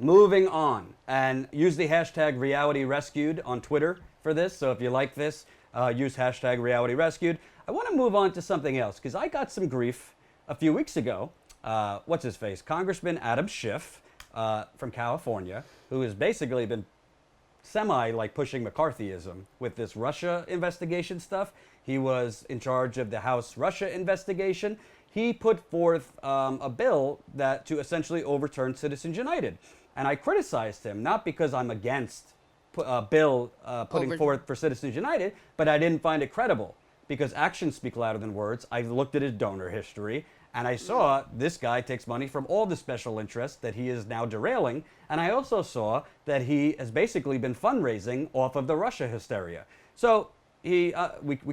moving on. And use the hashtag RealityRescued on Twitter for this. So if you like this, use hashtag RealityRescued. I want to move on to something else because I got some grief a few weeks ago. What's his face? Congressman Adam Schiff from California, who has basically been like pushing McCarthyism with this Russia investigation stuff. He was in charge of the House Russia investigation. He put forth a bill that to essentially overturn Citizens United. And I criticized him, not because I'm against a bill putting forth for Citizens United, but I didn't find it credible because actions speak louder than words. I looked at his donor history and I saw this guy takes money from all the special interests that he is now derailing. And I also saw that he has basically been fundraising off of the Russia hysteria. So we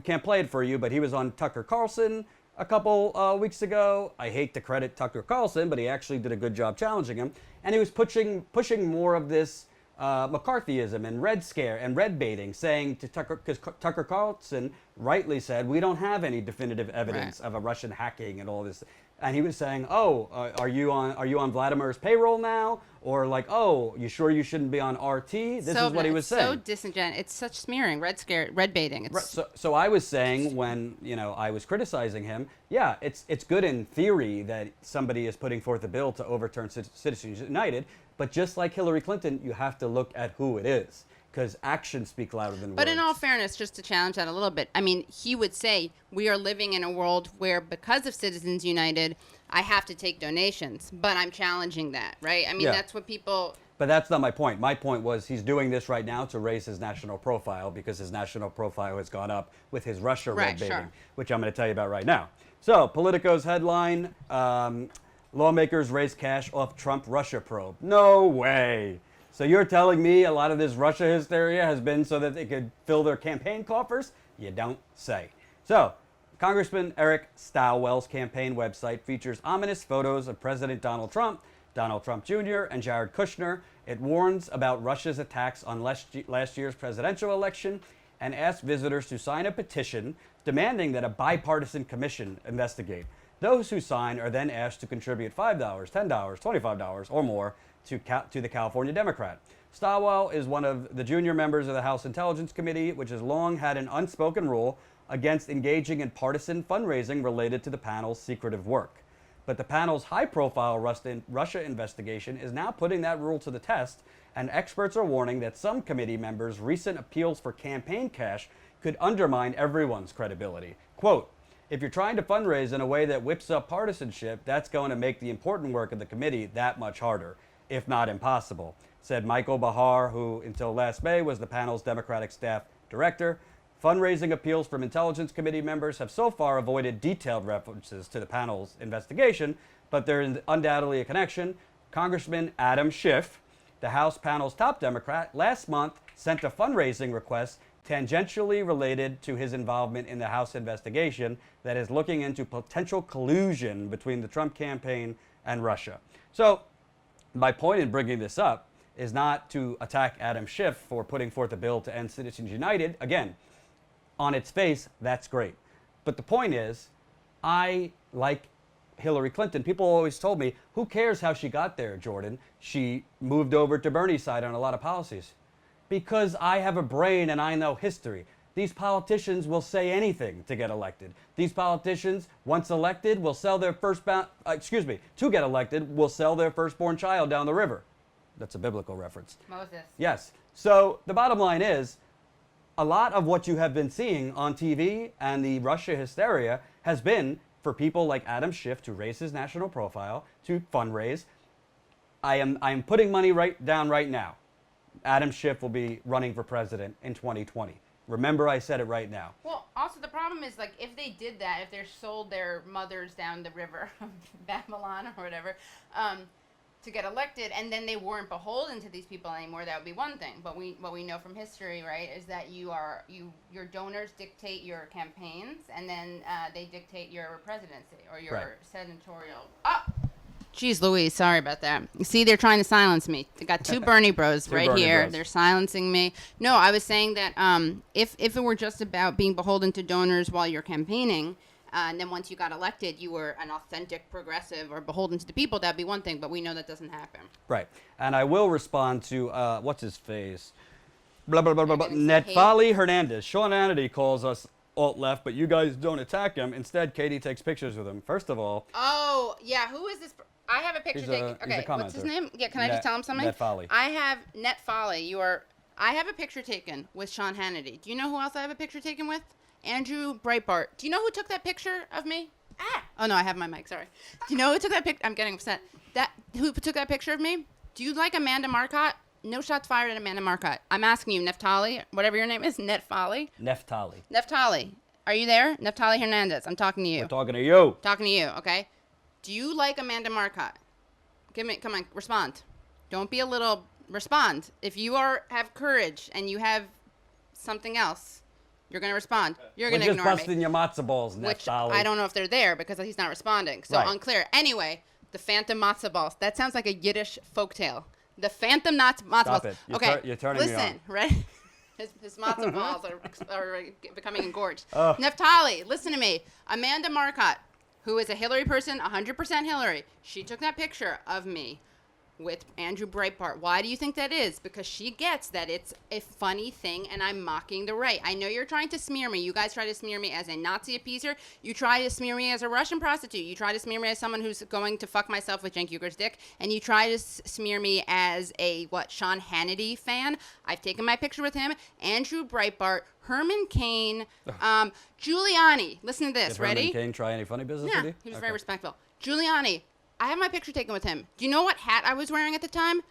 can't play it for you, but he was on Tucker Carlson a couple weeks ago. I hate to credit Tucker Carlson, but he actually did a good job challenging him. And he was pushing more of this McCarthyism and red scare and red baiting, saying to Tucker, because Tucker Carlson rightly said, we don't have any definitive evidence of a Russian hacking and all this. And he was saying, oh, are you on Vladimir's payroll now? Or like, oh, you sure you shouldn't be on RT? This is what he was saying. So disingenuous. It's such smearing, red scare, red baiting. So I was saying when I was criticizing him, yeah, it's good in theory that somebody is putting forth a bill to overturn Citizens United, but just like Hillary Clinton, you have to look at who it is. Because actions speak louder than words. But in all fairness, just to challenge that a little bit, I mean, he would say we are living in a world where because of Citizens United, I have to take donations. But I'm challenging that, right? I mean, that's what people... But that's not my point. My point was he's doing this right now to raise his national profile because his national profile has gone up with his Russia red baiting, which I'm going to tell you about right now. So, Politico's headline, lawmakers raise cash off Trump-Russia probe. No way. So you're telling me a lot of this Russia hysteria has been so that they could fill their campaign coffers? You don't say. So, Congressman Eric Stilwell's campaign website features ominous photos of President Donald Trump Jr., and Jared Kushner. It warns about Russia's attacks on last year's presidential election and asks visitors to sign a petition demanding that a bipartisan commission investigate. Those who sign are then asked to contribute $5, $10, $25 or more to the California Democrat. Stilwell is one of the junior members of the House Intelligence Committee, which has long had an unspoken rule against engaging in partisan fundraising related to the panel's secretive work. But the panel's high-profile Russia investigation is now putting that rule to the test, and experts are warning that some committee members' recent appeals for campaign cash could undermine everyone's credibility. Quote, if you're trying to fundraise in a way that whips up partisanship, that's going to make the important work of the committee that much harder, if not impossible, said Michael Bahar, who until last May was the panel's Democratic staff director. Fundraising appeals from Intelligence Committee members have so far avoided detailed references to the panel's investigation, but there is undoubtedly a connection. Congressman Adam Schiff, the House panel's top Democrat, last month sent a fundraising request tangentially related to his involvement in the House investigation that is looking into potential collusion between the Trump campaign and Russia. So, my point in bringing this up is not to attack Adam Schiff for putting forth a bill to end Citizens United. Again, on its face, that's great. But the point is, I like Hillary Clinton. People always told me, who cares how she got there, Jordan? She moved over to Bernie's side on a lot of policies. Because I have a brain and I know history. These politicians will say anything to get elected. These politicians, once elected, will sell their to get elected, will sell their firstborn child down the river. That's a biblical reference. Moses. Yes. So the bottom line is, a lot of what you have been seeing on TV and the Russia hysteria has been for people like Adam Schiff to raise his national profile, to fundraise. I am putting money down right now. Adam Schiff will be running for president in 2020. Remember, I said it right now. Well, also the problem is, like, if they did that, if they sold their mothers down the river, Babylon or whatever, to get elected, and then they weren't beholden to these people anymore, that would be one thing. But what we know from history, right, is that your donors dictate your campaigns, and then they dictate your presidency or your senatorial. Jeez Louise, sorry about that. You see, they're trying to silence me. They got two Bernie bros right here. Bros. They're silencing me. No, I was saying that if it were just about being beholden to donors while you're campaigning, And then once you got elected, you were an authentic progressive or beholden to the people. That'd be one thing, but we know that doesn't happen. Right. And I will respond to, what's his face? Blah, blah, blah, blah, blah. Netfali Hernandez. Sean Hannity calls us alt-left, but you guys don't attack him. Instead, Katie takes pictures with him. First of all. Oh, yeah. Who is this? I have a picture taken. Okay, what's his name? Yeah, can I just tell him something? Netfali. I have Netfali. I have a picture taken with Sean Hannity. Do you know who else I have a picture taken with? Andrew Breitbart. Do you know who took that picture of me? Oh no, I have my mic. Sorry. Do you know who took that picture? I'm getting upset. Who took that picture of me? Do you like Amanda Marcotte? No shots fired at Amanda Marcotte. I'm asking you, Neftali, whatever your name is, Neftali. Neftali. Are you there? Neftali Hernandez. I'm talking to you. We're talking to you. Talking to you, okay? Do you like Amanda Marcotte? Come on, respond. Don't be a little, respond. If you have courage and you have something else, you're going to respond. You're going to ignore me. We're just busting your matzo balls, Neftali. Which I don't know if they're there because he's not responding. So unclear. Anyway, the phantom matzo balls. That sounds like a Yiddish folktale. The phantom matzo balls. Stop it. You're turning me on. Listen, right? His matzo balls are becoming engorged. Neftali, listen to me. Amanda Marcotte, who is a Hillary person, 100% Hillary, she took that picture of me with Andrew Breitbart. Why do you think that is? Because she gets that it's a funny thing and I'm mocking the right. I know you're trying to smear me. You guys try to smear me as a Nazi appeaser. You try to smear me as a Russian prostitute. You try to smear me as someone who's going to fuck myself with Cenk Uger's dick. And you try to smear me as a, Sean Hannity fan. I've taken my picture with him. Andrew Breitbart, Herman Cain, Giuliani. Listen to this. Did Ready? Herman Cain try any funny business with you? He was very respectful. Giuliani. I have my picture taken with him. Do you know what hat I was wearing at the time?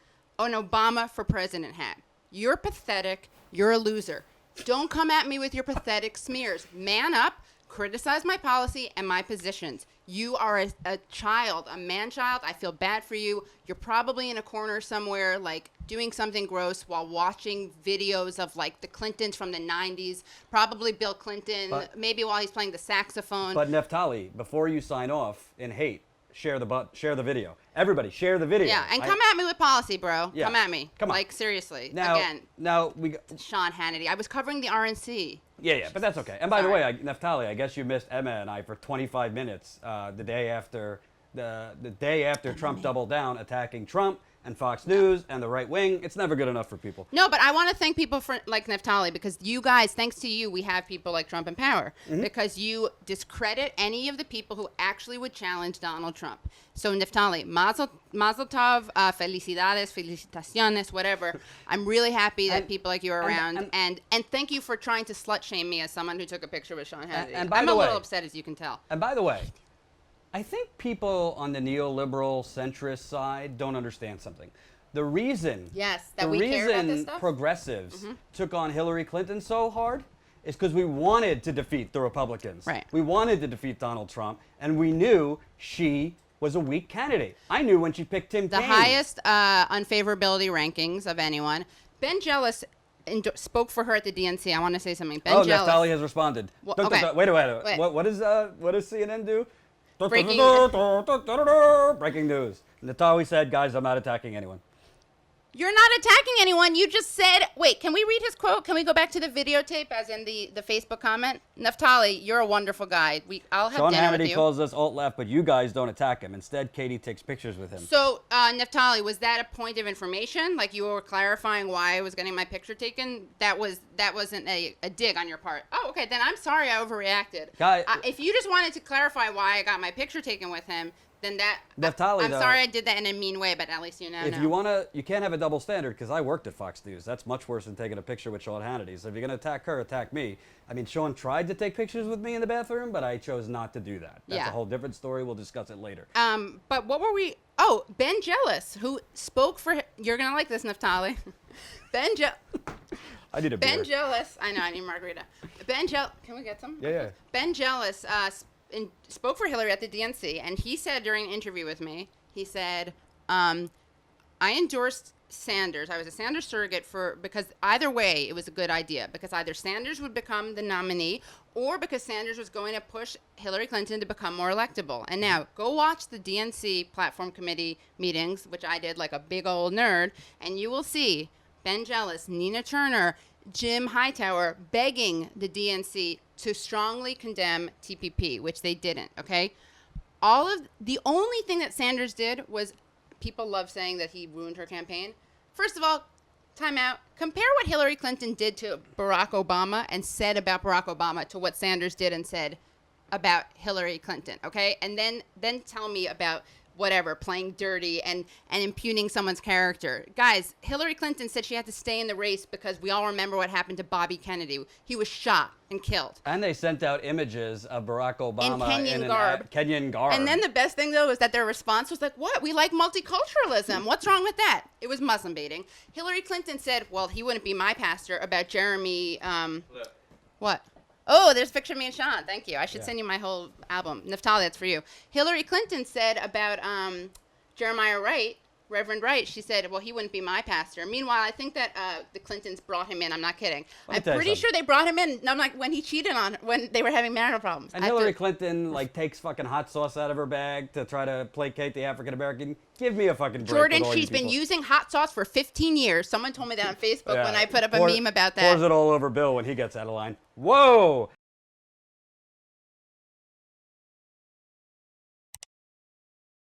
An Obama for president hat. You're pathetic. You're a loser. Don't come at me with your pathetic smears. Man up. Criticize my policy and my positions. You are a child, a man-child. I feel bad for you. You're probably in a corner somewhere, doing something gross while watching videos of, the Clintons from the 90s. Probably Bill Clinton, maybe while he's playing the saxophone. But Neftali, before you sign off in hate, share the video. Everybody, share the video. Yeah, and come at me with policy, bro. Yeah. Come at me. Come on. Seriously. Now we got Sean Hannity. I was covering the RNC. Yeah, but that's okay. And by the way, Neftali, I guess you missed Emma and I for 25 minutes the day after Trump doubled down attacking Trump and Fox News and the right wing. It's never good enough for people. No, but I want to thank people for Neftali, because you guys, thanks to you, we have people like Trump in power, because you discredit any of the people who actually would challenge Donald Trump. So Neftali, mazel tov, felicidades, felicitaciones, whatever. I'm really happy that people like you are around, and thank you for trying to slut shame me as someone who took a picture with Sean Hannity. I'm a little upset, as you can tell. And by the way, I think people on the neoliberal centrist side don't understand something. The reason progressives took on Hillary Clinton so hard is because we wanted to defeat the Republicans. Right. We wanted to defeat Donald Trump, and we knew she was a weak candidate. I knew when she picked Tim Kaine. The highest unfavorability rankings of anyone. Ben Jealous spoke for her at the DNC. I want to say something. Ben Jealous. Neftali has responded. Well, okay. Wait. What does CNN do? Breaking news. Neftali said, guys, I'm not attacking anyone. You're not attacking anyone. You just said, wait, can we read his quote? Can we go back to the videotape, as in the Facebook comment? Neftali, you're a wonderful guy. I'll have dinner with you. Sean Hannity calls us alt-left, but you guys don't attack him. Instead, Katie takes pictures with him. So, Neftali, was that a point of information? Like you were clarifying why I was getting my picture taken? That wasn't a dig on your part. Oh, okay. Then I'm sorry I overreacted. If you just wanted to clarify why I got my picture taken with him, then Neftali, I'm sorry I did that in a mean way, but at least you know. If you can't have a double standard, because I worked at Fox News. That's much worse than taking a picture with Sean Hannity. So if you're going to attack her, attack me. I mean, Sean tried to take pictures with me in the bathroom, but I chose not to do that. That's a whole different story. We'll discuss it later. But what were we? Oh, Ben Jealous, who spoke for. You're going to like this, Neftali. I need a beer. Ben Jealous. I know. I need margarita. Ben Jealous. Can we get some? Yeah. Ben Jealous spoke for Hillary at the DNC, and he said during an interview with me, he said, I endorsed Sanders. I was a Sanders surrogate because either way it was a good idea, because either Sanders would become the nominee or because Sanders was going to push Hillary Clinton to become more electable. And now go watch the DNC platform committee meetings, which I did like a big old nerd, and you will see Ben Jealous, Nina Turner, Jim Hightower begging the DNC to strongly condemn TPP, which they didn't, okay? The only thing that Sanders did was, people love saying that he ruined her campaign. First of all, time out. Compare what Hillary Clinton did to Barack Obama and said about Barack Obama to what Sanders did and said about Hillary Clinton, okay? And then tell me about whatever, playing dirty and impugning someone's character. Guys, Hillary Clinton said she had to stay in the race because we all remember what happened to Bobby Kennedy. He was shot and killed. And they sent out images of Barack Obama in Kenyan garb. And then the best thing, though, is that their response was like, what? We like multiculturalism. What's wrong with that? It was Muslim baiting. Hillary Clinton said, well, he wouldn't be my pastor, about Jeremy, what? Oh, there's a picture of me and Sean. Thank you. I should send you my whole album. Naftali, that's for you. Hillary Clinton said about Jeremiah Wright, Reverend Wright, she said, well, he wouldn't be my pastor. Meanwhile, I think that the Clintons brought him in. I'm not kidding. I'm pretty sure they brought him in. I'm like, when he cheated on her, when they were having marital problems. And Hillary Clinton, like, takes fucking hot sauce out of her bag to try to placate the African-American. Give me a fucking break. Jordan, she's been using hot sauce for 15 years. Someone told me that on Facebook when I put up a meme about that. Pours it all over Bill when he gets out of line. Whoa!